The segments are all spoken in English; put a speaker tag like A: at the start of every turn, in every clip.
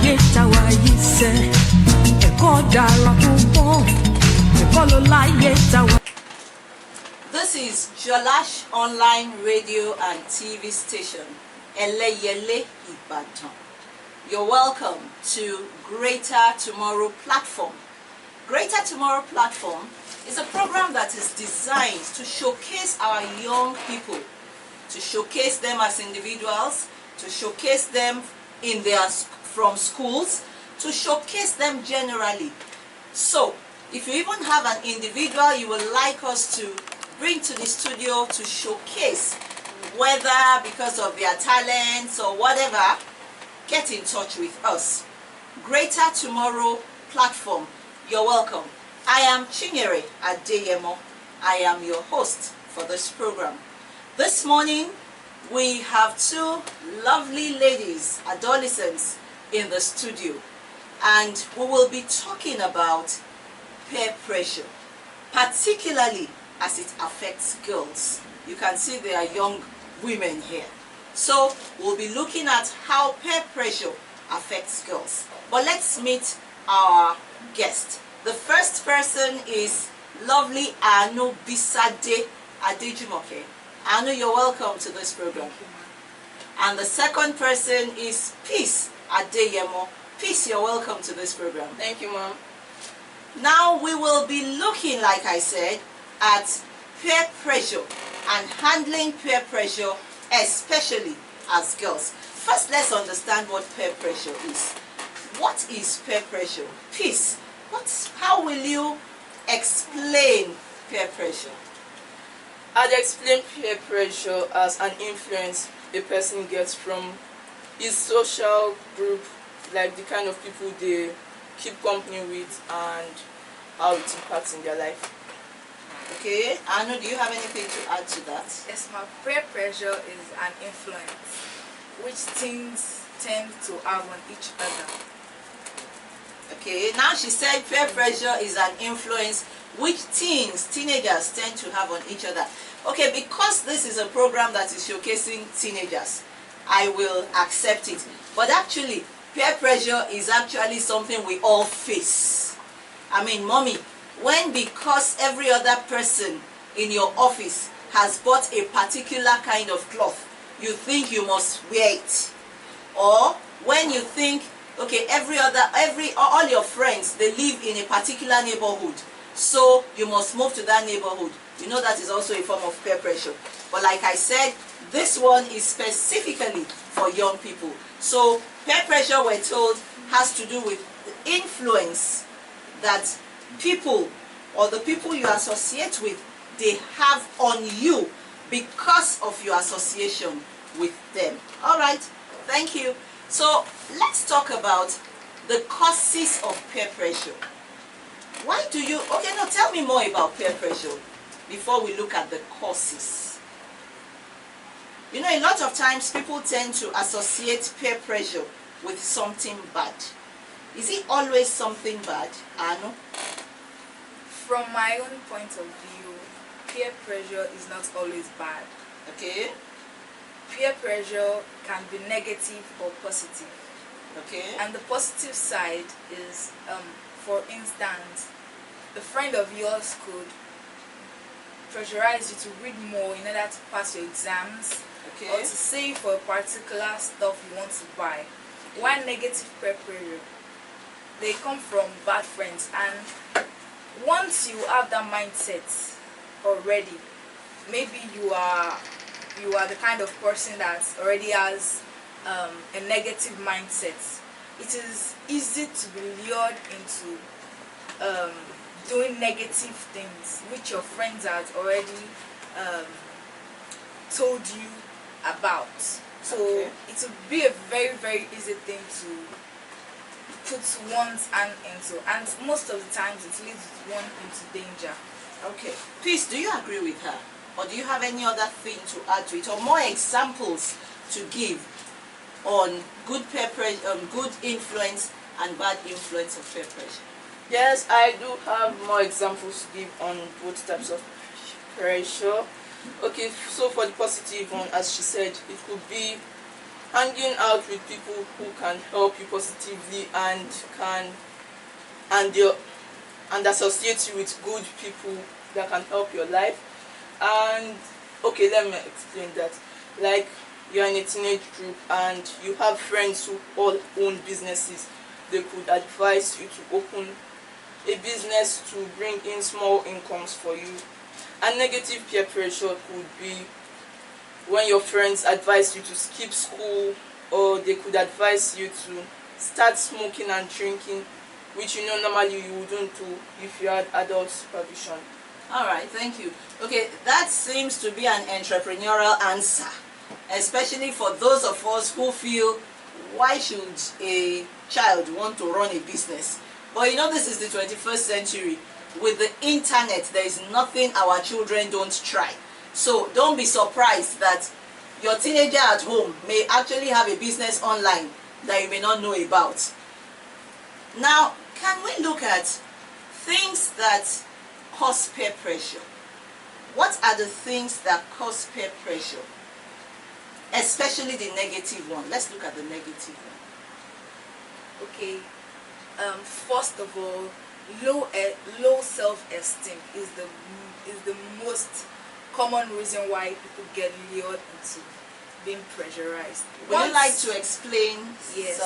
A: This is Jolash Online Radio and TV Station, Eleyele Ibadan. You're welcome to Greater Tomorrow Platform. Greater Tomorrow Platform is a program that is designed to showcase our young people, to showcase them as individuals, to showcase them from schools, to showcase them generally. So, if you even have an individual you would like us to bring to the studio to showcase, whether because of their talents or whatever, get in touch with us. Greater Tomorrow Platform, you're welcome. I am Chinyere Adeyemo. I am your host for this program. This morning, we have two lovely ladies, adolescents, in the studio, and we will be talking about peer pressure, particularly as it affects girls. You can see there are young women here. So we'll be looking at how peer pressure affects girls. But let's meet our guest. The first person is lovely Anu Bisade Adejumoke. Anu, you're welcome to this program. And the second person is Peace Adeyemo. Peace, you're welcome to this program.
B: Thank you, Mom.
A: Now we will be looking, like I said, at peer pressure and handling peer pressure, especially as girls. First, let's understand what peer pressure is. What is peer pressure? Peace, how will you explain peer pressure?
B: I'd explain peer pressure as an influence a person gets from his social group, like the kind of people they keep company with and how it impacts in their life.
A: Okay, Anu, do you have anything to add to that?
C: Yes, my peer pressure is an influence which teens tend to have on each other.
A: Okay, now she said peer pressure is an influence which teenagers tend to have on each other. Okay, because this is a program that is showcasing teenagers, I will accept it. But actually, peer pressure is actually something we all face. I mean, mommy, when because every other person in your office has bought a particular kind of cloth, you think you must wear it. Or when you think, okay, all your friends, they live in a particular neighborhood, so you must move to that neighborhood. You know that is also a form of peer pressure. But like I said, this one is specifically for young people. So peer pressure, we're told, has to do with the influence that people or the people you associate with, they have on you because of your association with them. All right, thank you. So let's talk about the causes of peer pressure. Tell me more about peer pressure before we look at the causes. You know, a lot of times people tend to associate peer pressure with something bad. Is it always something bad, Anu?
C: From my own point of view, peer pressure is not always bad.
A: Okay.
C: Peer pressure can be negative or positive.
A: Okay.
C: And the positive side is, for instance, a friend of yours could pressurize you to read more in order to pass your exams,
A: okay,
C: or to save for a particular stuff you want to buy. One negative peer pressure, they come from bad friends, and once you have that mindset already, maybe you are the kind of person that already has a negative mindset. It is easy to be lured into doing negative things which your friends had already told you about. So okay, it would be a very, very easy thing to put one's hand into, and most of the times it leads one into danger.
A: Okay. Peace, do you agree with her? Or do you have any other thing to add to it, or more examples to give on good influence and bad influence of peer pressure?
B: Yes, I do have more examples to give on both types of pressure. Okay, so for the positive one, as she said, it could be hanging out with people who can help you positively and and associate you with good people that can help your life. And okay, let me explain that. Like, you're in a teenage group and you have friends who all own businesses. They could advise you to open a business to bring in small incomes for you. And negative peer pressure could be when your friends advise you to skip school, or they could advise you to start smoking and drinking, which normally you wouldn't do if you had adult supervision.
A: All right, thank you. Okay, that seems to be an entrepreneurial answer, especially for those of us who feel, why should a child want to run a business? But this is the 21st century. With the internet, there is nothing our children don't try. So don't be surprised that your teenager at home may actually have a business online that you may not know about. Now, can we look at things that cause peer pressure? What are the things that cause peer pressure? Especially the negative one. Let's look at the negative one.
C: Okay. First of all, low self-esteem is the most common reason why people get lured into being pressurized.
A: Would you like to explain
C: Yes.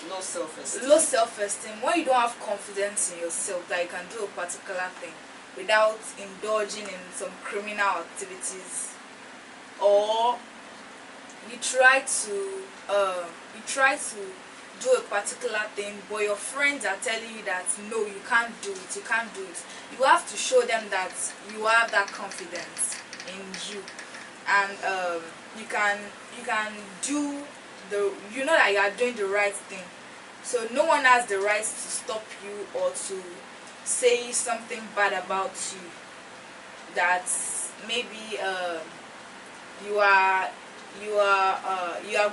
A: low self-esteem?
C: Low self-esteem, when you don't have confidence in yourself that you can do a particular thing without indulging in some criminal activities, or you try to do a particular thing, but your friends are telling you that no, you can't do it, you have to show them that you have that confidence in you, and you can do that you are doing the right thing. So no one has the right to stop you or to say something bad about you, that maybe you are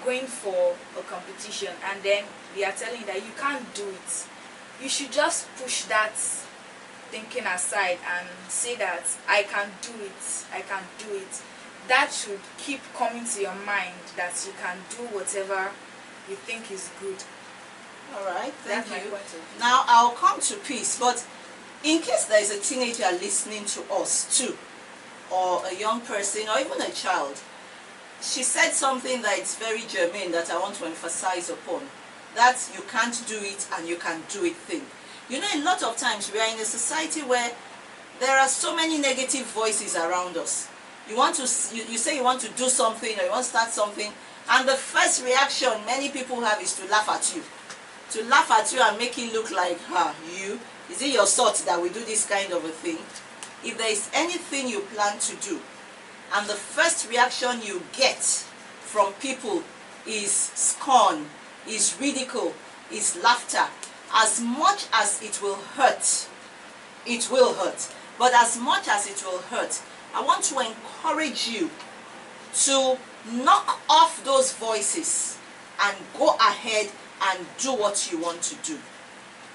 C: going for a competition and then they are telling you that you can't do it. You should just push that thinking aside and say that I can do it. That should keep coming to your mind, that you can do whatever you think is good.
A: All right, thank
C: That's my
A: you.
C: point of view.
A: Now I'll come to peace, but in case there is a teenager listening to us too, or a young person, or even a child, she said something that is very germane that I want to emphasize upon. That you can't do it and you can do it thing. A lot of times we are in a society where there are so many negative voices around us. You say you want to do something or you want to start something, and the first reaction many people have is to laugh at you. To laugh at you and make it look like, is it your sort that we do this kind of a thing? If there is anything you plan to do, and the first reaction you get from people is scorn, is ridicule, is laughter, as much as it will hurt, but as much as it will hurt, I want to encourage you to knock off those voices and go ahead and do what you want to do.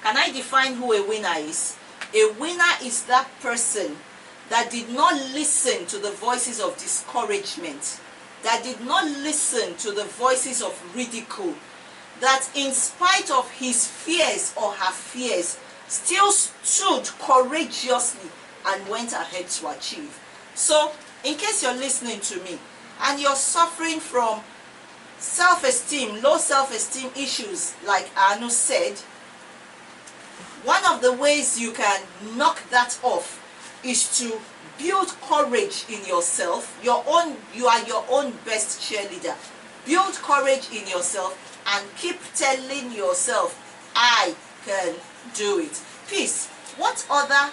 A: Can I define who a winner is? A winner is that person that did not listen to the voices of discouragement, that did not listen to the voices of ridicule, that in spite of his fears or her fears, still stood courageously and went ahead to achieve. So, in case you're listening to me and you're suffering from self-esteem, low self-esteem issues like Anu said, one of the ways you can knock that off is to build courage in yourself. You are your own best cheerleader. Build courage in yourself and keep telling yourself, I can do it. Peace, what other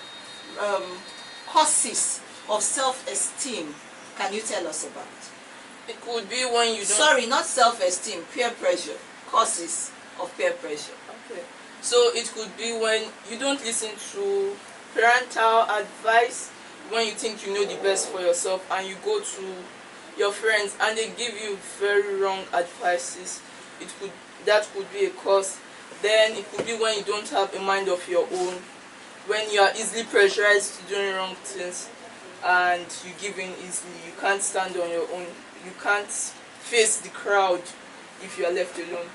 A: causes of self-esteem can you tell us about?
B: It could be when you don't...
A: Sorry, not self-esteem, peer pressure. Causes of peer pressure.
B: Okay. So it could be when you don't listen to parental advice, when you think you know the best for yourself and you go to your friends and they give you very wrong advices. That could be a cause. Then it could be when you don't have a mind of your own, when you are easily pressurized to doing wrong things and you give in easily. You can't stand on your own. You can't face the crowd if you are left alone.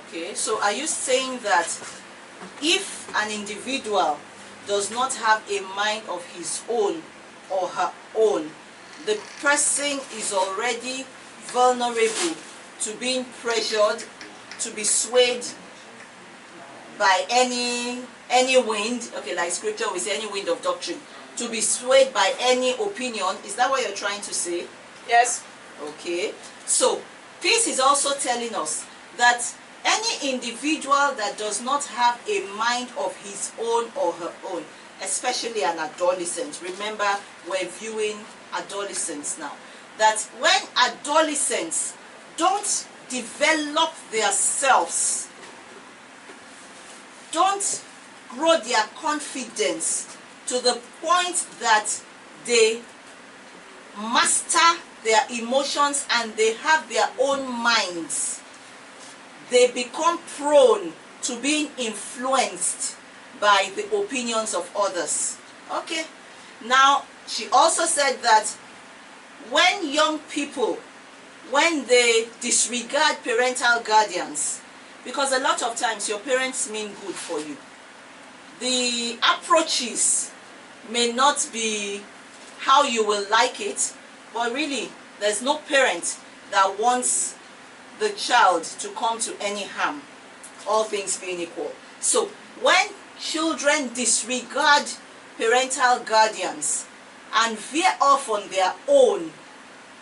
A: Okay, so are you saying that if an individual does not have a mind of his own or her own, the person is already vulnerable to being pressured, to be swayed by any wind, okay, like scripture we say, any wind of doctrine, to be swayed by any opinion? Is that what you're trying to say?
B: Yes.
A: Okay, so Peace is also telling us that any individual that does not have a mind of his own or her own, especially an adolescent, remember we're viewing adolescents now, that when adolescents don't develop their selves, don't grow their confidence to the point that they master their emotions and they have their own minds, they become prone to being influenced by the opinions of others. Okay, now she also said that when young people, when they disregard parental guardians, because a lot of times your parents mean good for you, the approaches may not be how you will like it, but really there's no parent that wants the child to come to any harm, all things being equal. So when children disregard parental guardians and veer off on their own,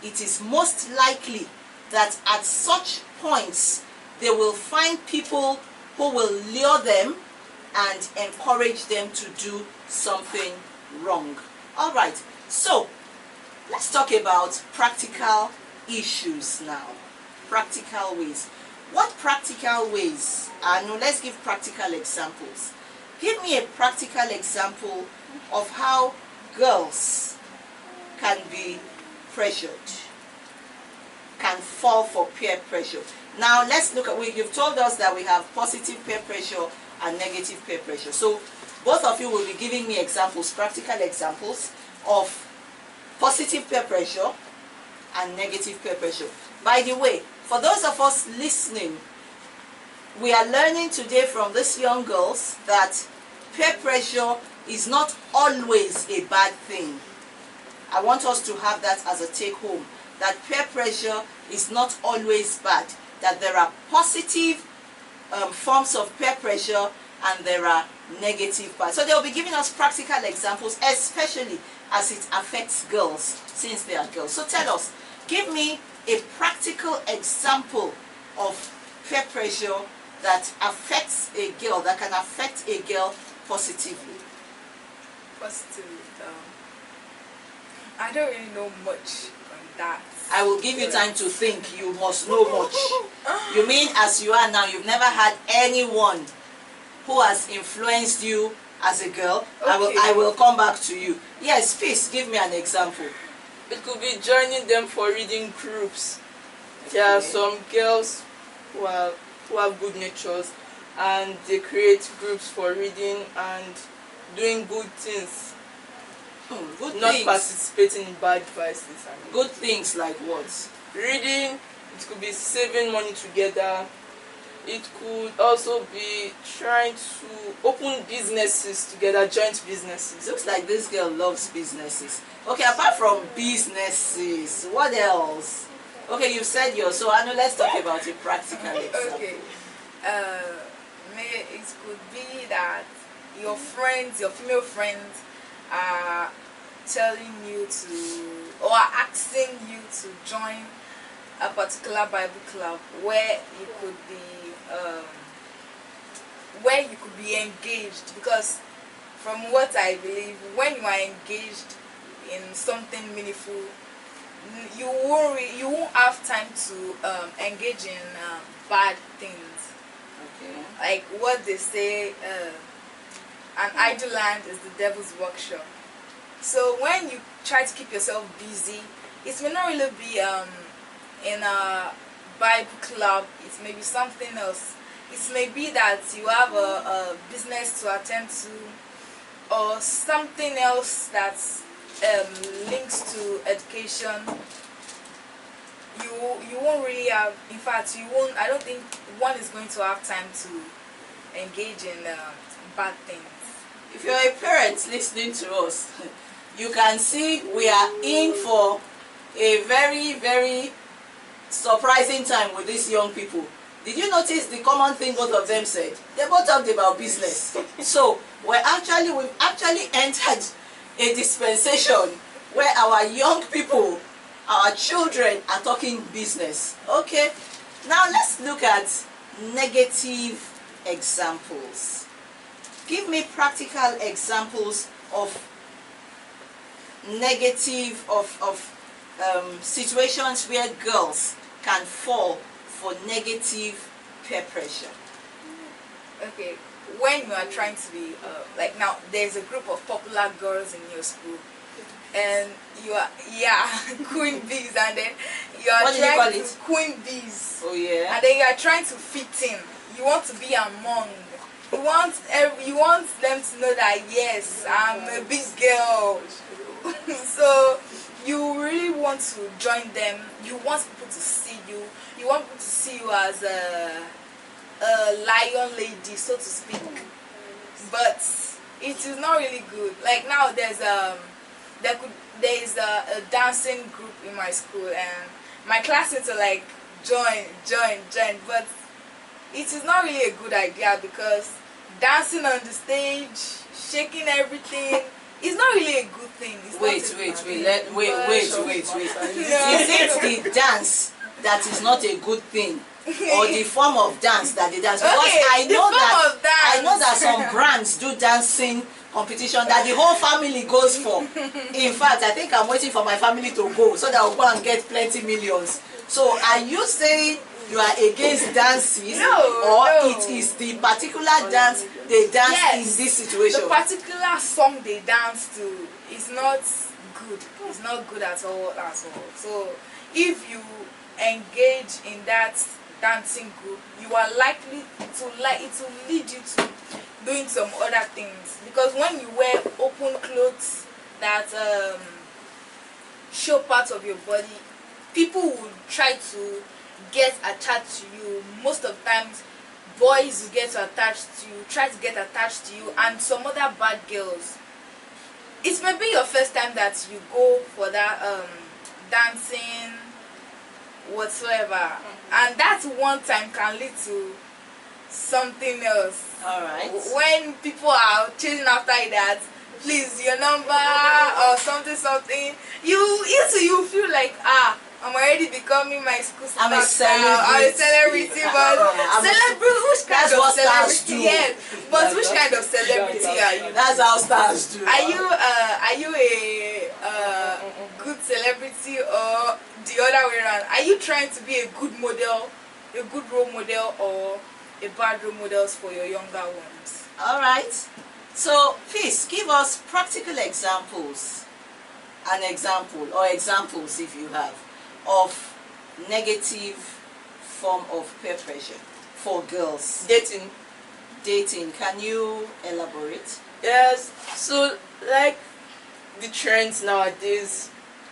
A: it is most likely that at such points they will find people who will lure them and encourage them to do something wrong. All right, so let's talk about practical issues now. Practical ways. What practical ways? No, let's give practical examples. Give me a practical example of how girls can be pressured, can fall for peer pressure. Now let's look at, you've told us that we have positive peer pressure and negative peer pressure. So both of you will be giving me examples, practical examples of positive peer pressure and negative peer pressure. By the way, for those of us listening, we are learning today from these young girls that peer pressure is not always a bad thing. I want us to have that as a take home, that peer pressure is not always bad, that there are positive forms of peer pressure and there are negative parts. So they'll be giving us practical examples, especially as it affects girls, since they are girls. So tell us, give me a practical example of peer pressure that affects a girl, that can affect a girl positively.
C: Positively, I don't really know much on that.
A: I will give you time to think. You must know much. You mean as you are now, you've never had anyone who has influenced you as a girl? Okay. I will come back to you. Yes, please give me an example.
B: It could be joining them for reading groups. Okay. There are some girls who have good natures and they create groups for reading and doing good things.
A: Good
B: not
A: things.
B: Participating in bad vices.
A: Good things like what?
B: Reading, it could be saving money together. It could also be trying to open businesses together, joint businesses.
A: Looks like this girl loves businesses. Okay, apart from businesses, what else? Okay, you said yours, so Anu, let's talk about a practical example.
C: Okay. It could be that your friends, your female friends, are telling you to, or are asking you to join a particular Bible club where you could be engaged, because from what I believe, when you are engaged in something meaningful, you won't have time to engage in bad things.
A: Okay.
C: Like what they say, an idle land is the devil's workshop. So when you try to keep yourself busy, it may not really be in a Bible club. It may be something else. It may be that you have a business to attend to, or something else that links to education. you won't really have, in fact you won't, I don't think one is going to have time to engage in bad things.
A: If you're a parent listening to us, you can see we are in for a very, very surprising time with these young people. Did you notice the common thing both of them said? They both talked about business. So we've actually entered a dispensation where our young people, our children are talking business. Okay, now let's look at negative examples. Give me practical examples of negative, situations where girls can fall for negative peer pressure.
C: Okay, when you are trying to be like, now there's a group of popular girls in your school, and you are, yeah, queen bees, and then you are
A: What do you call
C: trying to
A: it?
C: queen bees,
A: Oh yeah.
C: and then you are trying to fit in. You want to be among. You want them to know that yes, I'm a big girl. So you really want to join them. You want people to see you. You want people to see you as a lion lady, so to speak. But it is not really good. Like now, there is a dancing group in my school, and my classmates are like, join, but it is not really a good idea, because dancing on the stage, shaking everything, is not really a good thing. It's
A: Wait.
C: not
A: Is
C: But-
A: it the dance that is not a good thing, or the form of dance that they dance? Because
C: Okay,
A: I
C: the
A: know
C: form of dance.
A: I know that some brands do dancing competition that the whole family goes for. In fact, I think I'm waiting for my family to go so that I'll go and get plenty millions. So are you saying you are against dances, or
C: No.
A: it is the particular dance they dance in this situation?
C: The particular song they dance to is not good. It's not good at all. So if you engage in that dancing group, you are likely to it will lead you to doing some other things. Because when you wear open clothes that show parts of your body, people will try to get attached to you. Most of the times, boys will get attached to you, try to get attached to you, and some other bad girls. It may be your first time that you go for that dancing whatsoever, and that one time can lead to something else.
A: All right.
C: When people are chasing after you, that please your number or something, you feel like, I'm already becoming my school star.
A: I'm a celebrity.
C: I'm a celebrity, but celebrity, which kind
A: That's
C: of
A: what stars
C: celebrity?
A: do.
C: Yes, but which kind of celebrity are you?
A: That's how stars do.
C: Are you a good celebrity, or the other way around? Are you trying to be a good model, a good role model, or a bad role models for your younger ones?
A: All right. So please give us practical examples, an example or examples if you have, of negative form of peer pressure for girls. Dating. Can you elaborate?
B: Yes, so like the trends nowadays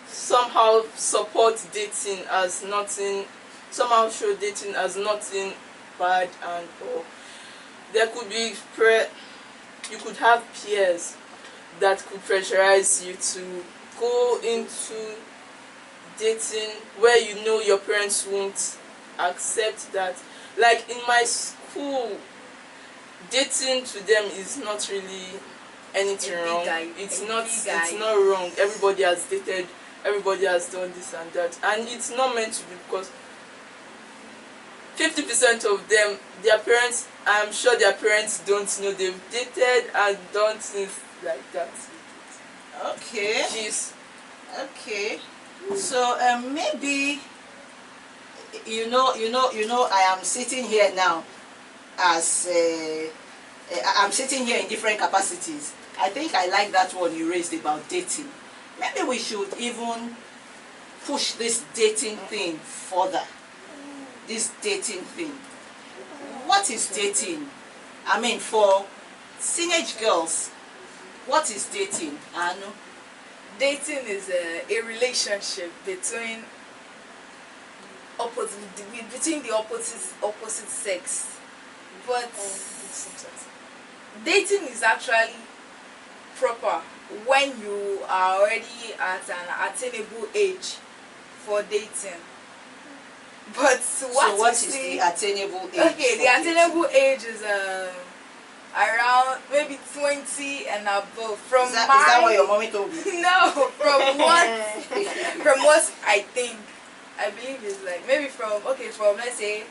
B: somehow support dating as nothing, somehow show dating as nothing bad, and or there could be you could have peers that could pressurize you to go into dating where you know your parents won't accept that. Like in my school, dating to them is not really anything wrong. It's not wrong. Everybody has dated, everybody has done this and that, and it's not meant to be, because 50% of them, their parents, I'm sure their parents don't know they've dated and done things like that.
A: Okay.
B: Jeez.
A: Okay. So maybe you know I am sitting here now as I'm sitting here in different capacities. I think I like that one you raised about dating. Maybe we should even push this dating thing further. This dating thing. What is dating? I mean, for teenage girls, what is dating? Anu?
C: Dating is a relationship between between the opposite sex. But dating is actually proper when you are already at an attainable age for dating. But
A: what is the attainable age?
C: Okay, the attainable age is around maybe 20 and above.
A: Is that what your mommy told you?
C: No, from what I believe is like maybe from let's say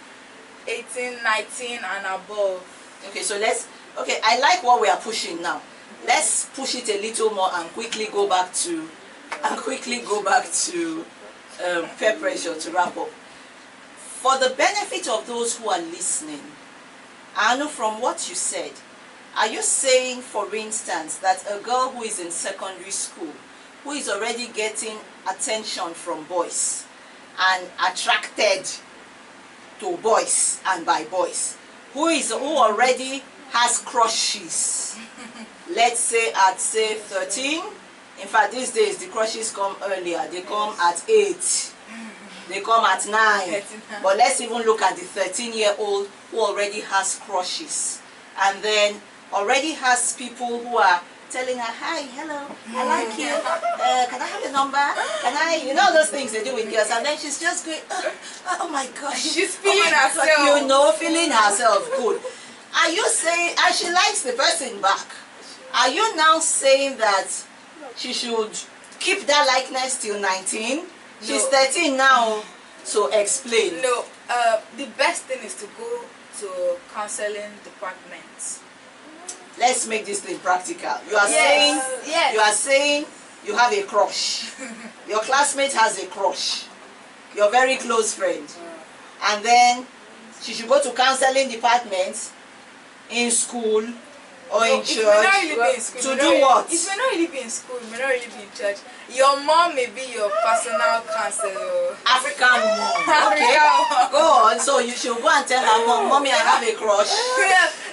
C: 18, 19 and above.
A: Okay, so I like what we are pushing now. Let's push it a little more and quickly go back to peer pressure to wrap up. For the benefit of those who are listening, I know from what you said, are you saying, for instance, that a girl who is in secondary school, who is already getting attention from boys and attracted to boys and by boys, who already has crushes, let's say at 13, in fact these days the crushes come earlier, they come at 8, they come at 9, but let's even look at the 13-year-old who already has crushes and then already has people who are telling her, hi, hello, I like you, can I have your number, can I, those things they do with girls, and then she's just going, oh my gosh,
C: she's feeling herself,
A: feeling herself good. Are you saying, and she likes the person back, are you now saying that she should keep that likeness till 19? No. She's 13 now, so explain.
C: No, the best thing is to go to counseling departments.
A: Let's make this thing practical. You are saying you have a crush. Your classmate has a crush. Your very close friend. And then she should go to counseling departments in school or in church. To do what?
C: It may not really be in school, it may not really be in church. Your mom may be your personal counselor.
A: African mom. Okay. Go on. So you should go and tell her mom, mommy, I have a crush.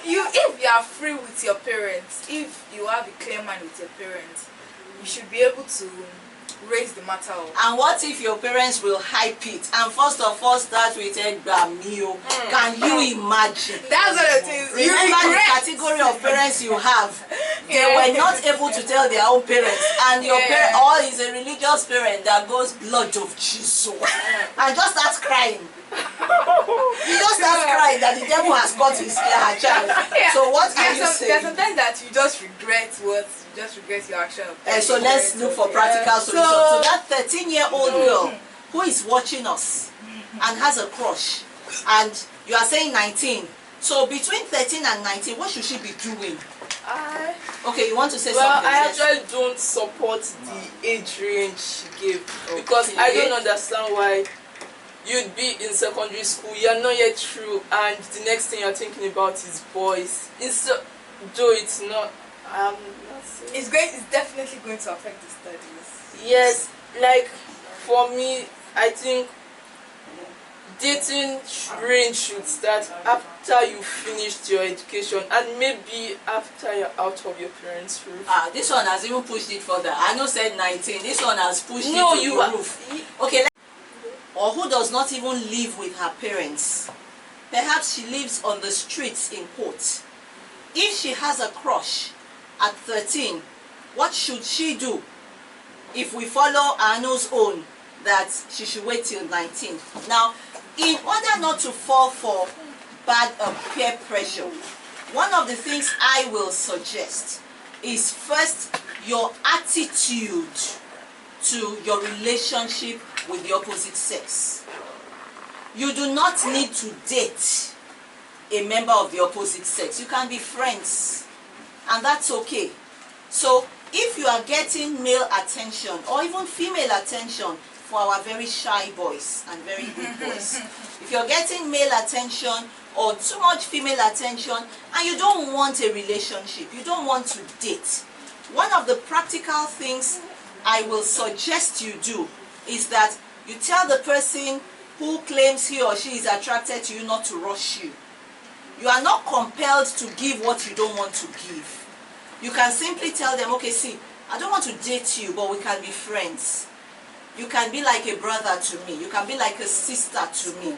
C: If you are free with your parents, if you have a clear mind with your parents, you should be able to raise the matter up.
A: And what if your parents will hype it and first of all start with Egbamio? Can you imagine?
C: That's what it is.
A: Remember the category of parents you have. They were not able to tell their own parents, and your parent all is a religious parent that goes blood of Jesus and just starts crying. You just start crying that the devil has got her child. So what are you saying?
C: There's sometimes that you just regret your action.
A: So let's look for practical solutions. So that 13-year-old girl who is watching us and has a crush, and you are saying 19. So between 13 and 19, what should she be doing? Okay, you want to say something?
B: Well, I actually don't support the age range she gave because I don't understand why you'd be in secondary school, you're not yet through, and the next thing you're thinking about is boys. Though it's not,
C: it's definitely going to affect the studies.
B: Yes, like for me, I think dating range should start after you finished your education and maybe after you're out of your parents' roof.
A: This one has even pushed it further. I know said 19. This one has pushed it to the roof. Okay. Or who does not even live with her parents. Perhaps she lives on the streets in Port. If she has a crush at 13, what should she do? If we follow Anu's own, that she should wait till 19. Now, in order not to fall for bad peer pressure, one of the things I will suggest is first your attitude to your relationship with the opposite sex. You do not need to date a member of the opposite sex. You can be friends, and that's okay. So if you are getting male attention or even female attention for our very shy boys and very good boys, if you're getting male attention or too much female attention and you don't want a relationship, you don't want to date, one of the practical things I will suggest you do is that you tell the person who claims he or she is attracted to you not to rush you. You are not compelled to give what you don't want to give. You can simply tell them, okay, see, I don't want to date you, but we can be friends. You can be like a brother to me. You can be like a sister to me.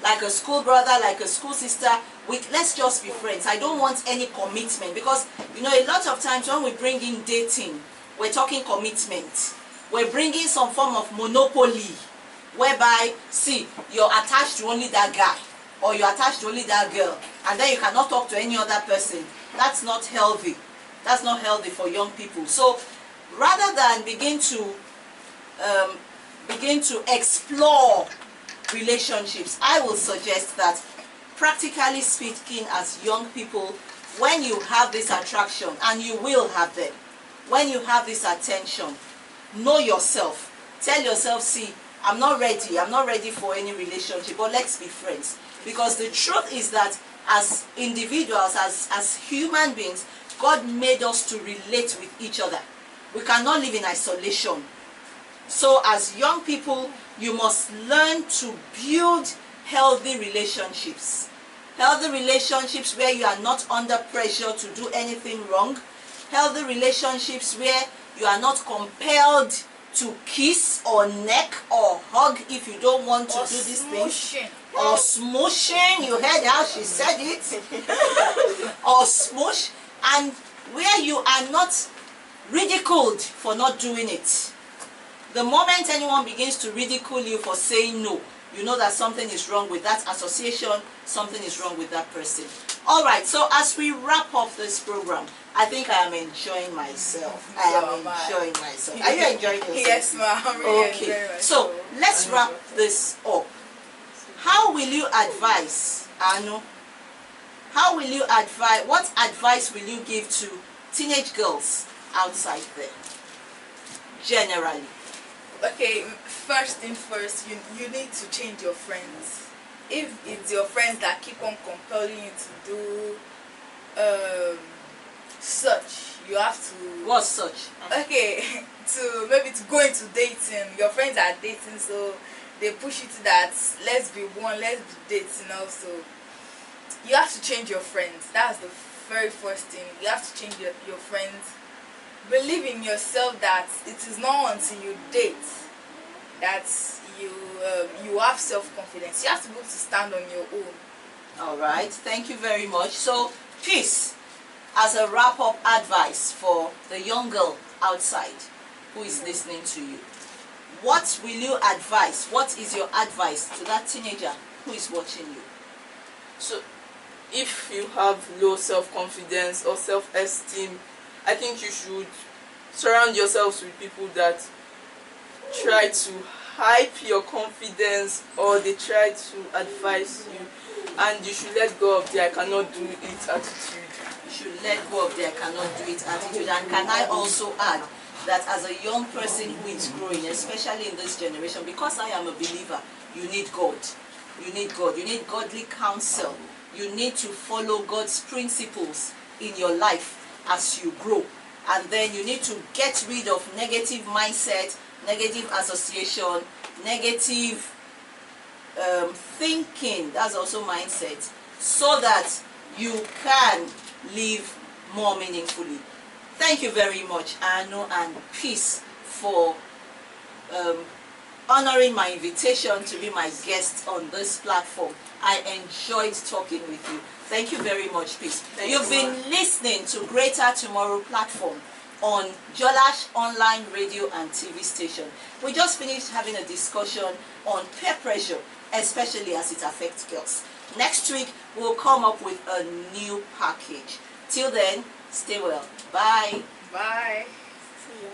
A: Like a school brother, like a school sister. Let's just be friends. I don't want any commitment, because you know, a lot of times when we bring in dating, we're talking commitment. We're bringing some form of monopoly, whereby, see, you're attached to only that guy, or you're attached to only that girl, and then you cannot talk to any other person. That's not healthy. That's not healthy for young people. So rather than begin to explore relationships, I will suggest that, practically speaking, as young people, when you have this attraction, and you will have them, when you have this attention, know yourself. Tell yourself, see, I'm not ready for any relationship, but let's be friends. Because the truth is that as individuals, as human beings, God made us to relate with each other. We cannot live in isolation. So as young people, you must learn to build healthy relationships. Healthy relationships where you are not under pressure to do anything wrong. Healthy relationships where you are not compelled to kiss or neck or hug if you don't want to do these things. Or smooshing, you heard how she said it. Or smoosh. And where you are not ridiculed for not doing it. The moment anyone begins to ridicule you for saying no, you know that something is wrong with that association, something is wrong with that person. Alright, so as we wrap up this program, I think I am enjoying myself. I am enjoying myself. Are you enjoying yourself?
C: Yes, ma'am. I'm really enjoying
A: Okay,
C: myself.
A: so let's wrap this up. How will you advise, Anu? How will you advise, what advice will you give to teenage girls outside there, generally?
C: Okay, first thing first, you need to change your friends. If it's your friends that keep on compelling you to do such, you have to...
A: What's such?
C: Okay, maybe to go into dating. Your friends are dating, so they push you to that, let's be one, let's be dating also. You have to change your friends. That's the very first thing. You have to change your friends. Believe in yourself that it is not until you date that you have self-confidence. You have to be able to stand on your own.
A: Alright, thank you very much. So, Peace, as a wrap-up advice for the young girl outside who is listening to you, what will you advise? What is your advice to that teenager who is watching you?
B: So, if you have low self-confidence or self-esteem, I think you should surround yourselves with people that try to hype your confidence, or they try to advise you, and you should let go of the I cannot do it attitude.
A: You should let go of the I cannot do it attitude. And can I also add that as a young person who is growing, especially in this generation, because I am a believer, you need God. You need God. You need godly counsel. You need to follow God's principles in your life as you grow. And then you need to get rid of negative mindset, negative association, negative thinking. That's also mindset. So that you can live more meaningfully. Thank you very much, Anu and Peace, for honoring my invitation to be my guest on this platform. I enjoyed talking with you. Thank you very much, Peace. You've been listening to Greater Tomorrow platform on Jolash online radio and TV station. We just finished having a discussion on peer pressure, especially as it affects girls. Next week, we'll come up with a new package. Till then, stay well. Bye.
C: Bye.
B: See ya.